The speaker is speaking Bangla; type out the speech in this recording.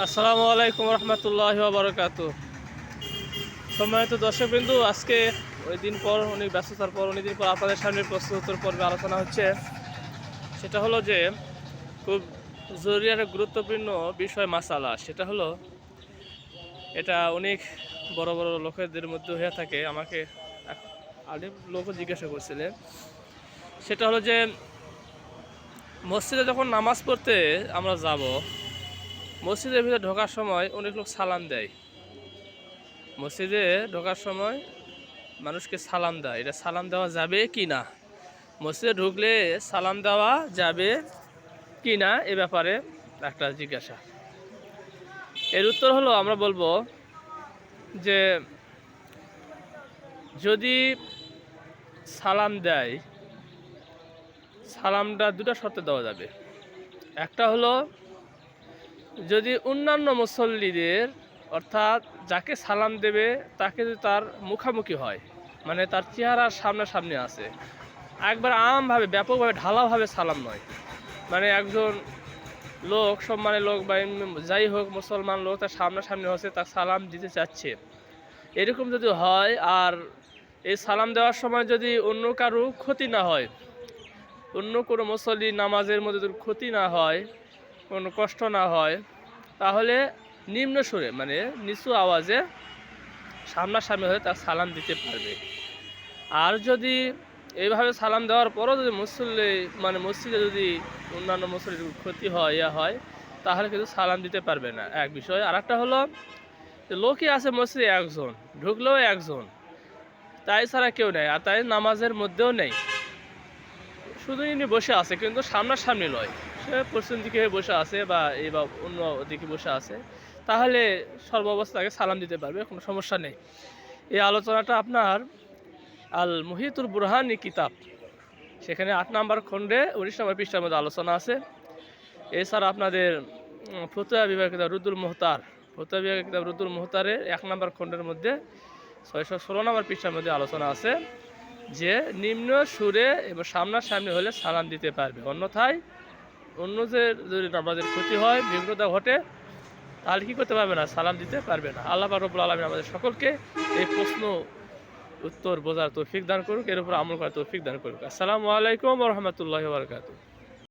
আসসালামু আলাইকুম রহমতুল্লাহি ওয়া বারাকাতুহু। সম্মানিত দর্শকবৃন্দু, আজকে অনেক ব্যস্ততার পর অনেকদিন পর আপনাদের সামনে প্রশ্ন উত্তর পর্বে আলোচনা হচ্ছে। সেটা হলো যে খুব জরুরি একটা গুরুত্বপূর্ণ বিষয় মাসালা। সেটা হলো এটা অনেক বড় বড় লোকেদের মধ্যে হয়ে থাকে। আমাকে আরেক লোকও জিজ্ঞাসা করছিলেন। সেটা হলো যে মসজিদে যখন নামাজ পড়তে আমরা যাব, মসজিদের ভিতরে ঢোকার সময় অনেক লোক সালাম দেয়। মসজিদে ঢোকার সময় মানুষকে সালাম দেয়, এটা সালাম দেওয়া যাবে কি না? মসজিদে ঢুকলে সালাম দেওয়া যাবে কি না এ ব্যাপারে একটা জিজ্ঞাসা। এর উত্তর হলো আমরা বলবো যে যদি সালাম দেয়, সালামটা দুটো শর্তে দেওয়া যাবে। একটা হলো যদি অন্যান্য মুসল্লিদের, অর্থাৎ যাকে সালাম দেবে তাকে যদি তার মুখামুখি হয়, মানে তার চেহারার সামনাসামনি আছে, একবার আমভাবে ব্যাপকভাবে ঢালাওভাবে সালাম নয়, মানে একজন লোক সম্মানের লোক বা যাই হোক মুসলমান লোক তার সামনাসামনি হচ্ছে, তার সালাম দিতে চাচ্ছে, এরকম যদি হয়, আর এই সালাম দেওয়ার সময় যদি অন্য কারো ক্ষতি না হয়, অন্য কোনো মুসল্লি নামাজের মধ্যে যদি ক্ষতি না হয়, কোনো কষ্ট না হয়, তাহলে নিম্ন সুরে মানে নিচু আওয়াজে সামনাসামনি হয়ে তার সালাম দিতে পারবে। আর যদি এইভাবে সালাম দেওয়ার পরও যদি মসজিদে যদি অন্যান্য মুসল্লির ক্ষতি হয় হয়, তাহলে কিন্তু সালাম দিতে পারবে না, এক বিষয়। আর একটা হলো লোকই আছে মসজিদে একজন, ঢুকলেও একজন, তাই ছাড়া কেউ নেই, আর তাই নামাজের মধ্যেও নেই, শুধু ইনি বসে আছে কিন্তু সামনাসামনি নয়, সে পশ্চিম দিকে বসে আছে বা অন্য দিকে বসে আছে, তাহলে সর্বাবস্থাকে সালাম দিতে পারবে, কোনো সমস্যা নেই। এই আলোচনাটা আপনার আল মুহিতুল বুরহানি কিতাব, সেখানে 8 নম্বর খণ্ডে 19 নম্বর পৃষ্ঠার মধ্যে আলোচনা আছে। এছাড়া আপনাদের ফতুয়া বিভাগের কিতাব রুদ্দুল মুহতার, ফতুয়া বিভাগের কিতাব রুদ্দুল মুহতারের 1 নম্বর খণ্ডের মধ্যে 616 নম্বর পৃষ্ঠার মধ্যে আলোচনা আছে যে নিম্ন সুরে এবং সামনাসামনি হলে সালাম দিতে পারবে, অন্যথায় অন্যদের যদি নামাজের ক্ষতি হয়, বিঘ্নতা ঘটে, তাহলে কী করতে পারবে না? সালাম দিতে পারবে না। আল্লাহ পাক রব্বুল আলামিন আমাদের সকলকে এই প্রশ্ন উত্তর বোঝার তৌফিক দান করুক, এর উপর আমল করার তৌফিক দান করুক। আসসালামু আলাইকুম ওয়া রাহমাতুল্লাহি ওয়া বারাকাতুহু।